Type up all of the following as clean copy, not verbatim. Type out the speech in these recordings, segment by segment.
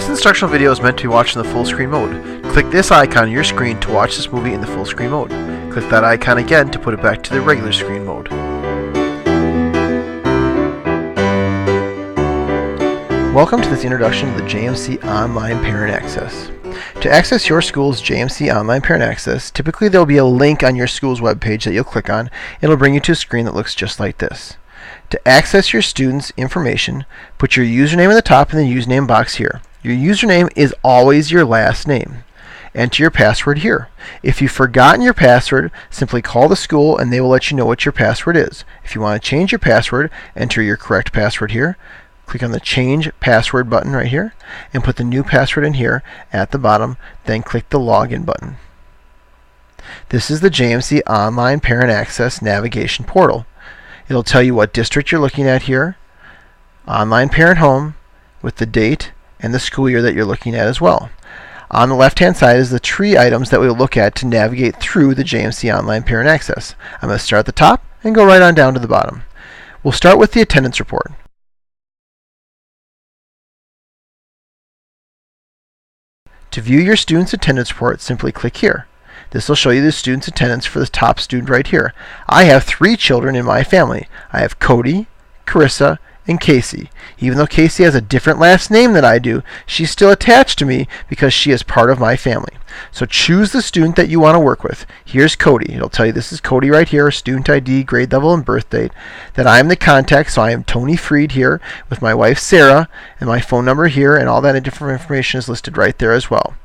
This instructional video is meant to be watched in the full screen mode. Click this icon on your screen to watch this movie in the full screen mode. Click that icon again to put it back to the regular screen mode. Welcome to this introduction to the JMC Online Parent Access. To access your school's JMC Online Parent Access, typically there will be a link on your school's webpage that you'll click on. It'll bring you to a screen that looks just like this. To access your students' information, put your username at the top in the username box here. Your username is always your last name. Enter your password here. If you've forgotten your password, simply call the school and they will let you know what your password is. If you want to change your password, enter your correct password here. Click on the Change Password button right here and put the new password in here at the bottom, then click the Login button. This is the JMC Online Parent Access Navigation Portal. It'll tell you what district you're looking at here, Online Parent Home, with the date and the school year that you're looking at as well. On the left-hand side is the tree items that we'll look at to navigate through the JMC Online Parent Access. I'm going to start at the top and go right on down to the bottom. We'll start with the attendance report. To view your student's attendance report, simply click here. This will show you the student's attendance for the top student right here. I have 3 children in my family. I have Cody, Carissa, and Casey. Even though Casey has a different last name than I do, she's still attached to me because she is part of my family. So choose the student that you want to work with. Here's Cody. It'll tell you this is Cody right here, student ID, grade level, and birth date. That I am the contact, so I am Tony Freed here with my wife Sarah, and my phone number here, and all that different information is listed right there as well.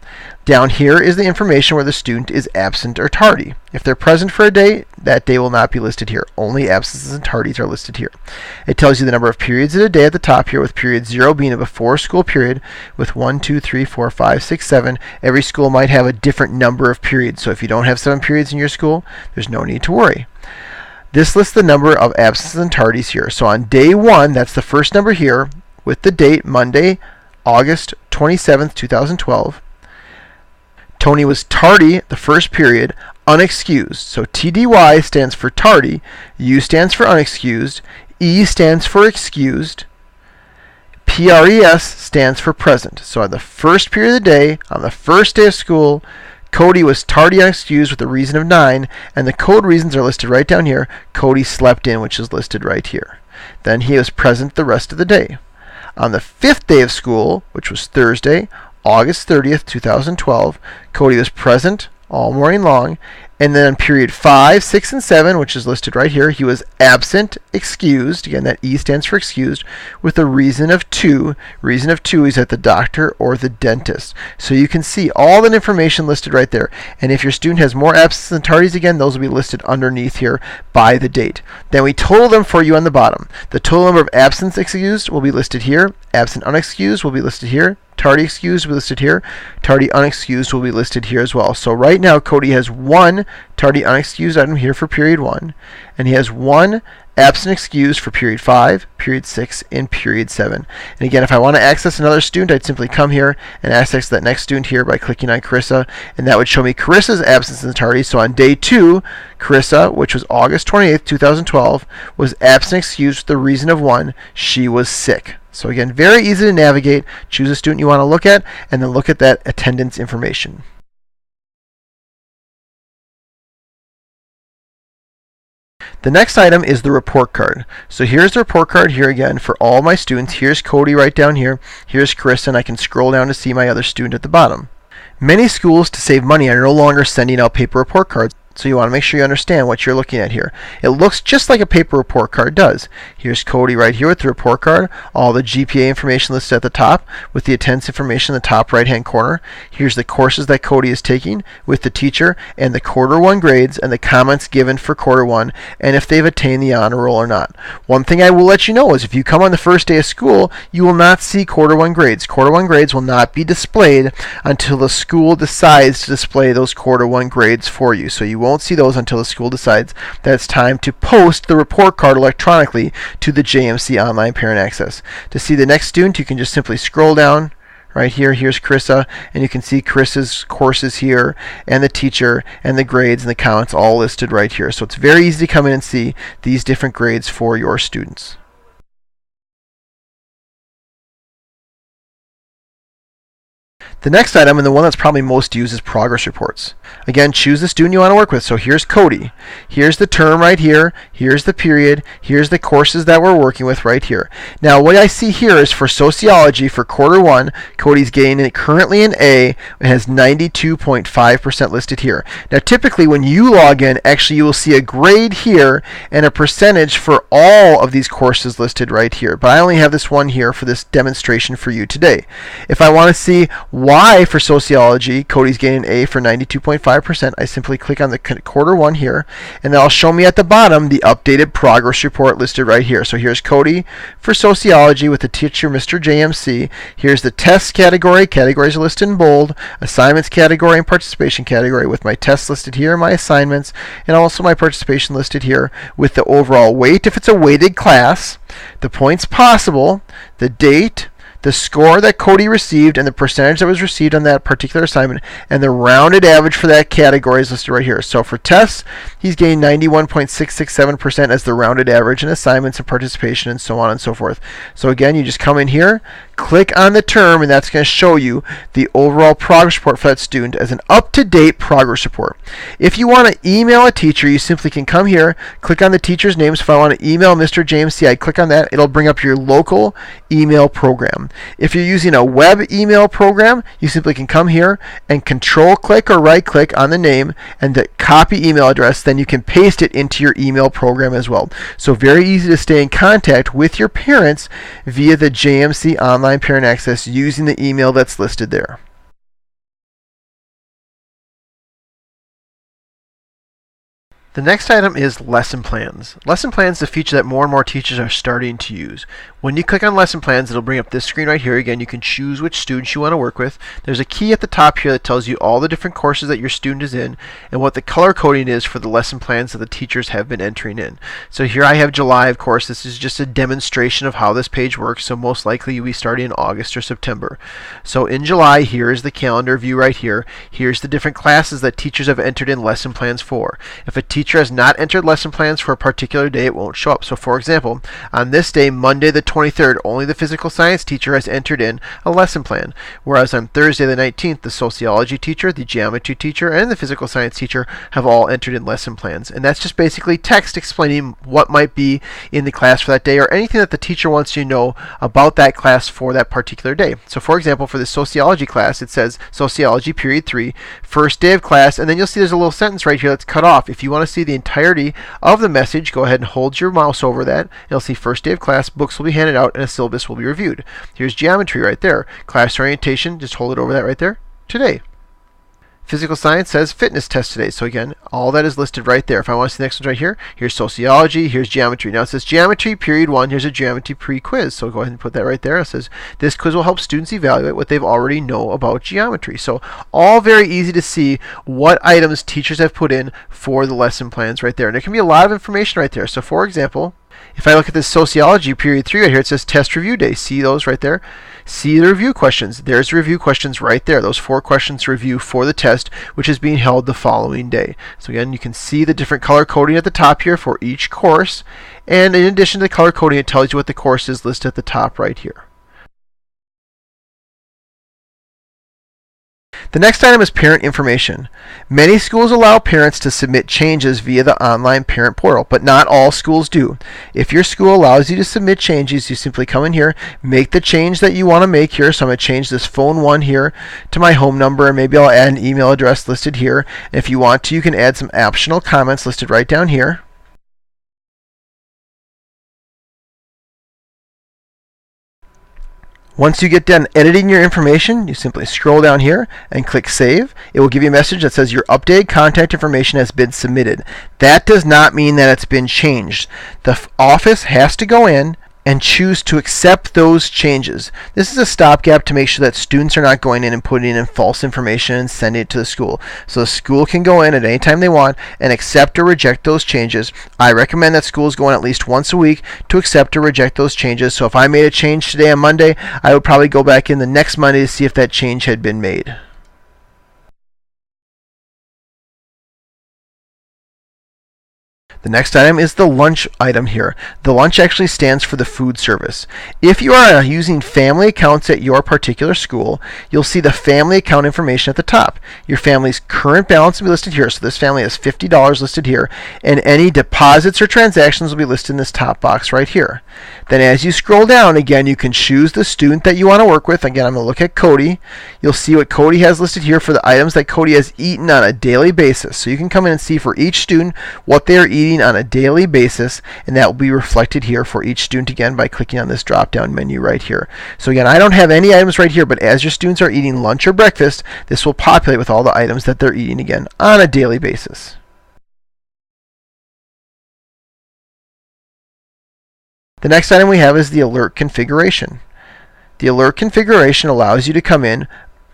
Down here is the information where the student is absent or tardy. If they're present for a day, that day will not be listed here. Only absences and tardies are listed here. It tells you the number of periods in a day at the top here, with period 0 being a before school period, with 1, 2, 3, 4, 5, 6, 7. Every school might have a different number of periods, so if you don't have 7 periods in your school, there's no need to worry. This lists the number of absences and tardies here. So on day 1, that's the first number here, with the date Monday, August 27th, 2012. Tony was tardy the first period, unexcused. So TDY stands for tardy, U stands for unexcused, E stands for excused, PRES stands for present. So on the first period of the day, on the first day of school, Cody was tardy unexcused with a reason of 9, and the code reasons are listed right down here. Cody slept in, which is listed right here. Then he was present the rest of the day. On the 5th day of school, which was Thursday, August 30th, 2012, Cody was present all morning long, and then on period 5, 6, and 7, which is listed right here, he was absent, excused, again that E stands for excused, with a reason of 2. Reason of 2 is at the doctor or the dentist. So you can see all that information listed right there, and if your student has more absences and tardies, again, those will be listed underneath here by the date. Then we total them for you on the bottom. The total number of absence excused will be listed here, absent unexcused will be listed here, tardy excused will be listed here, tardy unexcused will be listed here as well. So right now Cody has 1 tardy unexcused item here for period 1, and he has 1 absent excused for period 5, period 6, and period 7. And again, if I want to access another student, I'd simply come here and access that next student here by clicking on Carissa, and that would show me Carissa's absence and tardy. So on day 2, Carissa, which was August 28th, 2012, was absent excused with the reason of 1, she was sick. So again, very easy to navigate. Choose a student you want to look at, and then look at that attendance information. The next item is the report card. So here's the report card here again for all my students. Here's Cody right down here. Here's Carissa, and I can scroll down to see my other student at the bottom. Many schools, to save money, are no longer sending out paper report cards. So you want to make sure you understand what you're looking at here. It looks just like a paper report card does. Here's Cody right here with the report card, all the GPA information listed at the top with the attendance information in the top right hand corner. Here's the courses that Cody is taking with the teacher and the quarter 1 grades and the comments given for quarter 1 and if they've attained the honor roll or not. One thing I will let you know is if you come on the first day of school, you will not see quarter 1 grades. Quarter 1 grades will not be displayed until the school decides to display those quarter 1 grades for you. So you won't see those until the school decides that it's time to post the report card electronically to the JMC Online Parent Access. To see the next student, you can just simply scroll down right here. Here's Carissa, and you can see Carissa's courses here, and the teacher, and the grades, and the comments all listed right here. So it's very easy to come in and see these different grades for your students. The next item, and the one that's probably most used, is progress reports. Again, choose the student you want to work with. So here's Cody. Here's the term right here. Here's the period. Here's the courses that we're working with right here. Now, what I see here is for sociology for quarter one, Cody's getting currently an A. It has 92.5% listed here. Now, typically when you log in, actually you will see a grade here and a percentage for all of these courses listed right here. But I only have this one here for this demonstration for you today. If I want to see why for sociology, Cody's getting an A for 92.5%, I simply click on the quarter one here, and that'll show me at the bottom the updated progress report listed right here. So here's Cody for sociology with the teacher, Mr. JMC. Here's the test category. Categories are listed in bold. Assignments category and participation category with my tests listed here, my assignments, and also my participation listed here with the overall weight if it's a weighted class, the points possible, the date, the score that Cody received, and the percentage that was received on that particular assignment, and the rounded average for that category is listed right here. So for tests, he's getting 91.667% as the rounded average, and assignments and participation and so on and so forth. So again, you just come in here, click on the term, and that's going to show you the overall progress report for that student as an up-to-date progress report. If you want to email a teacher, you simply can come here, click on the teacher's name. So if I want to email Mr. JMC, I click on that. It'll bring up your local email program. If you're using a web email program, you simply can come here and control-click or right-click on the name and the copy email address. Then you can paste it into your email program as well. So very easy to stay in contact with your parents via the JMC Online Parent Access using the email that's listed there. The next item is lesson plans. Lesson plans is a feature that more and more teachers are starting to use. When you click on lesson plans, it'll bring up this screen right here. Again, you can choose which students you want to work with. There's a key at the top here that tells you all the different courses that your student is in and what the color coding is for the lesson plans that the teachers have been entering in. So here I have July, of course. This is just a demonstration of how this page works, so most likely you'll be starting in August or September. So in July, here is the calendar view right here. Here's the different classes that teachers have entered in lesson plans for. If a teacher has not entered lesson plans for a particular day, it won't show up. So for example, on this day, Monday the 23rd, only the physical science teacher has entered in a lesson plan, whereas on Thursday the 19th, the sociology teacher, the geometry teacher, and the physical science teacher have all entered in lesson plans. And that's just basically text explaining what might be in the class for that day or anything that the teacher wants you to know about that class for that particular day. So for example, for the sociology class, it says sociology period 3, first day of class, and then you'll see there's a little sentence right here that's cut off. If you want to see the entirety of the message, go ahead and hold your mouse over that. You'll see first day of class, books will be handed out, and a syllabus will be reviewed. Here's geometry right there. Class orientation, just hold it over that right there. Today. Physical science says fitness test today. So again, all that is listed right there. If I want to see the next one right here, here's sociology, here's geometry. Now it says geometry period 1. Here's a geometry pre-quiz. So go ahead and put that right there. It says this quiz will help students evaluate what they've already know about geometry. So all very easy to see what items teachers have put in for the lesson plans right there. And there can be a lot of information right there. So for example, if I look at this sociology period 3 right here, it says test review day. See those right there? See the review questions. There's the review questions right there. Those 4 questions to review for the test, which is being held the following day. So again, you can see the different color coding at the top here for each course. And in addition to the color coding, it tells you what the course is listed at the top right here. The next item is parent information. Many schools allow parents to submit changes via the online parent portal, but not all schools do. If your school allows you to submit changes, you simply come in here, make the change that you want to make here. So I'm going to change this phone 1 here to my home number, and maybe I'll add an email address listed here. And if you want to, you can add some optional comments listed right down here. Once you get done editing your information, you simply scroll down here and click Save. It will give you a message that says your updated contact information has been submitted. That does not mean that it's been changed. The office has to go in and choose to accept those changes. This is a stopgap to make sure that students are not going in and putting in false information and sending it to the school. So the school can go in at any time they want and accept or reject those changes. I recommend that schools go in at least once a week to accept or reject those changes. So if I made a change today on Monday, I would probably go back in the next Monday to see if that change had been made. The next item is the lunch item here. The lunch actually stands for the food service. If you are using family accounts at your particular school, you'll see the family account information at the top. Your family's current balance will be listed here. So this family has $50 listed here, and any deposits or transactions will be listed in this top box right here. Then as you scroll down, again, you can choose the student that you want to work with. Again, I'm going to look at Cody. You'll see what Cody has listed here for the items that Cody has eaten on a daily basis. So you can come in and see for each student what they are eating on a daily basis, and that will be reflected here for each student again by clicking on this drop down menu right here. So again, I don't have any items right here, but as your students are eating lunch or breakfast, this will populate with all the items that they're eating again on a daily basis. The next item we have is the alert configuration. The alert configuration allows you to come in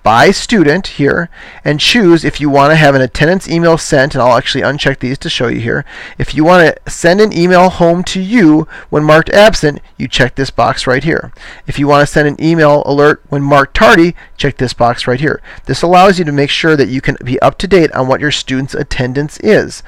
by student here and choose if you want to have an attendance email sent, and I'll actually uncheck these to show you here. If you want to send an email home to you when marked absent, you check this box right here. If you want to send an email alert when marked tardy, check this box right here. This allows you to make sure that you can be up to date on what your student's attendance is.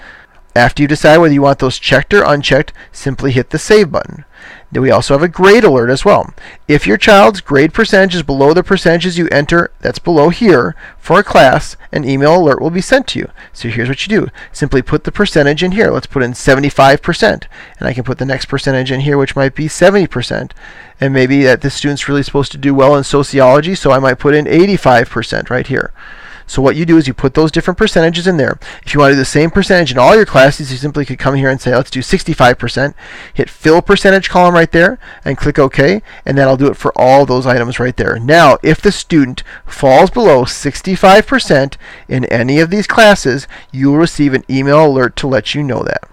After you decide whether you want those checked or unchecked, simply hit the save button. Then we also have a grade alert as well. If your child's grade percentage is below the percentages you enter, that's below here, for a class, an email alert will be sent to you. So here's what you do. Simply put the percentage in here. Let's put in 75%. And I can put the next percentage in here, which might be 70%. And maybe that this student's really supposed to do well in sociology, so I might put in 85% right here. So what you do is you put those different percentages in there. If you want to do the same percentage in all your classes, you simply could come here and say, let's do 65%, hit fill percentage column right there, and click OK, and that'll do it for all those items right there. Now, if the student falls below 65% in any of these classes, you will receive an email alert to let you know that.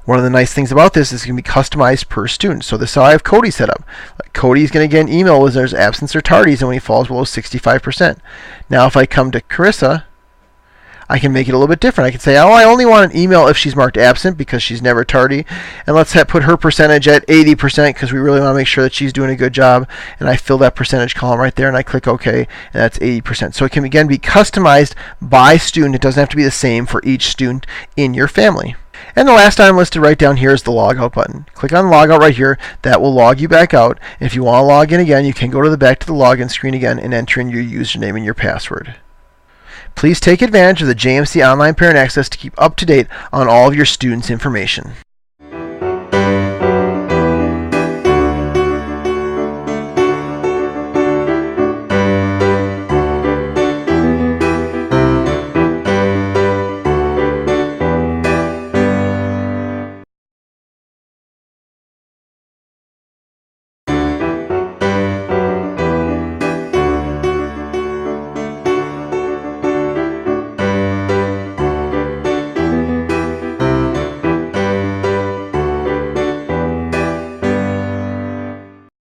One of the nice things about this is it can be customized per student. So this is how I have Cody set up. Cody's going to get an email when there's absence or tardies and when he falls below 65%. Now if I come to Carissa, I can make it a little bit different. I can say, oh, I only want an email if she's marked absent because she's never tardy. And let's put her percentage at 80% because we really want to make sure that she's doing a good job. And I fill that percentage column right there and I click OK, and that's 80%. So it can again be customized by student. It doesn't have to be the same for each student in your family. And the last item listed right down here is the logout button. Click on logout right here. That will log you back out. And if you want to log in again, you can go to the back to the login screen again and enter in your username and your password. Please take advantage of the JMC Online Parent Access to keep up to date on all of your students' information.